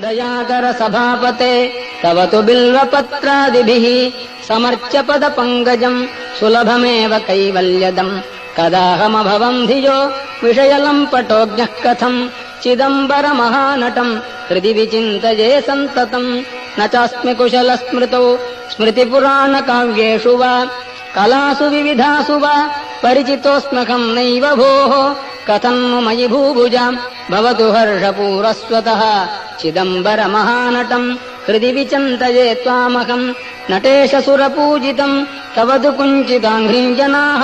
दयाकर सभापते तव तु बिल्वपत्रादिभिः समर्च्य पदपङ्कजम् सुलभमेव कैवल्यदम् कदाहमभवम् धियो विषयलम्पटोऽज्ञः कथम् चिदम्बरमहानटम् हृदि विचिन्तये सन्ततम् न चास्मि कुशलस्मृतौ स्मृतिपुराणकाव्येषु वा कलासु विविधासु वा परिचितोऽस्म्यहम् नैव भोः कथम् नु मयि भूभुजाम् भवतु हर्षपूरस्वतः चिदम्बरमहानटम् हृदि विचिन्तये त्वामहम् नटेशसुरपूजितम् तव तु कुञ्चिताङ्घ्रिम् जनाः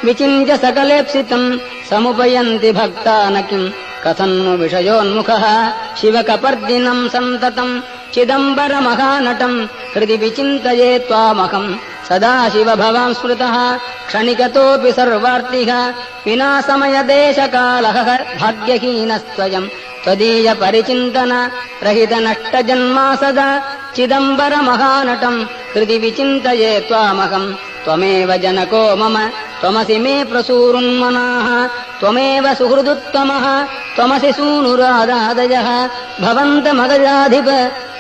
विचिन्त्य सकलेप्सितम् समुपयन्ति भक्ता न किम् कथम् नु विषयोन्मुखः शिवकपर्दिनम् सन्ततम् चिदम्बरमहानटम् हृदि विचिन्तये त्वामहम् सदा शिव भवान् स्मृतः क्षणिकतोऽपि सर्वार्तिः विना समयदेशकालः भाग्यहीनस्त्वयम् त्वदीय परिचिन्तन रहित नष्टजन्मा सदा चिदम्बरमहानटम् हृदि विचिन्तये त्वामहम् त्वमेव जनको मम त्वमसि मे प्रसूरुन्मनाः त्वमेव सुहृदुत्तमः त्वमसि सूनुरादादयः भवन्तमगजाधिप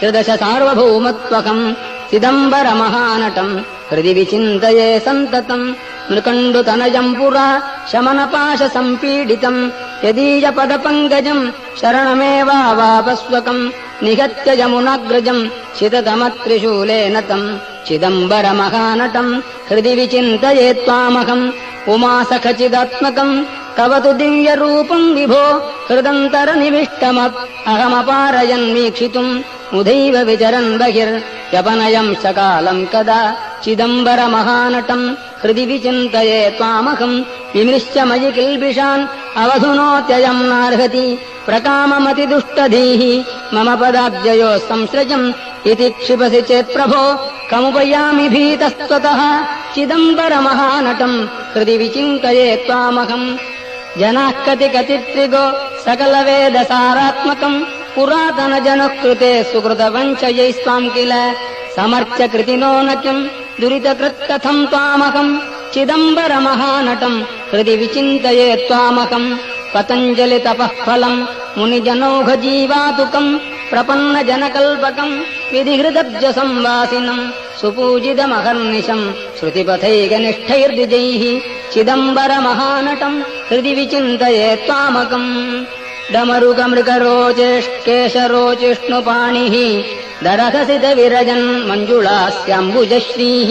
त्रिदश सार्वभौमत्वकम् चिदम्बरमहानटम् हृदि विचिन्तये सन्ततम् नृकण्डुतनयम् पुरा शमनपाशसम्पीडितम् यदीयपदपङ्कजम् शरणमेवावापस्वकम् निहत्य यमुनाग्रजम् शिततमत्रिशूलेन तम् चिदम्बरमहानटम् हृदि विचिन्तये त्वामहम् उमासखचिदात्मकम् तव तु दिव्यरूपम् विभो हृदन्तरनिविष्टमप् अहमपारयन्वीक्षितुम् मुदैव विचरन् बहिर्यपनयम् सकालम् कदा चिदम्बरमहानटम् हृदि विचिन्तये त्वामहम् विमृश्य मयि किल्बिषान् अवधुनोत्ययम् नार्हति प्रकाममतिदुष्टधीः मम पदाब्जयोः संसृजम् इति क्षिपसि चेत्प्रभो कमुपयामि भीतस्त्वतः चिदम्बरमहानटम् हृदि विचिन्तये त्वामहम् जनाः कतिकचित्रिगो सकलवेदसारात्मकम् पुरातनजनः कृते सुकृतवञ्चयैस्त्वाम् किल समर्च्य कृतिनो न किम् दुरितकृत्कथम् त्वामहम् चिदम्बरमहानटम् हृदि विचिन्तये त्वामहम् पतञ्जलितपः फलम् मुनिजनौघजीवातुकम् प्रपन्नजनकल्पकम् विधिहृदब्जसंवासिनम् सुपूजितमहर्निशम् श्रुतिपथैकनिष्ठैर्द्विजैः चिदम्बरमहानटम् हृदि विचिन्तये त्वामकम् डमरुकमृगरोचेष्केशरोचिष्णुपाणिः दरहसितविरजन् मञ्जुळास्याम्बुजश्रीः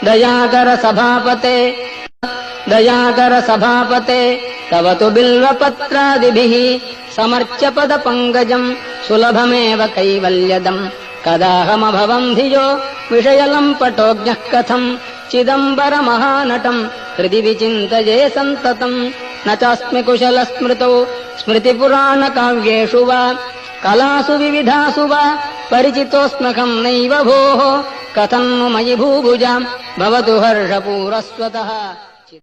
दयाकर सभापते तव तु बिल्वपत्रादिभिः समर्च्य पदपङ्कजम् सुलभमेव कैवल्यदम् कदाहमभवम् धियो विषयलम्पटोऽज्ञः कथम् चिदम्बरमहानटम् हृदि विचिन्तये सन्ततम् न चास्मि कुशलस्मृतौ स्मृतिपुराणकाव्येषु वा कलासु विविधासु वा परिचितोऽस्म्यहम् नैव भोः कथम् नु मयि भूभुजाम् भवतु हर्षपूरस्वतः।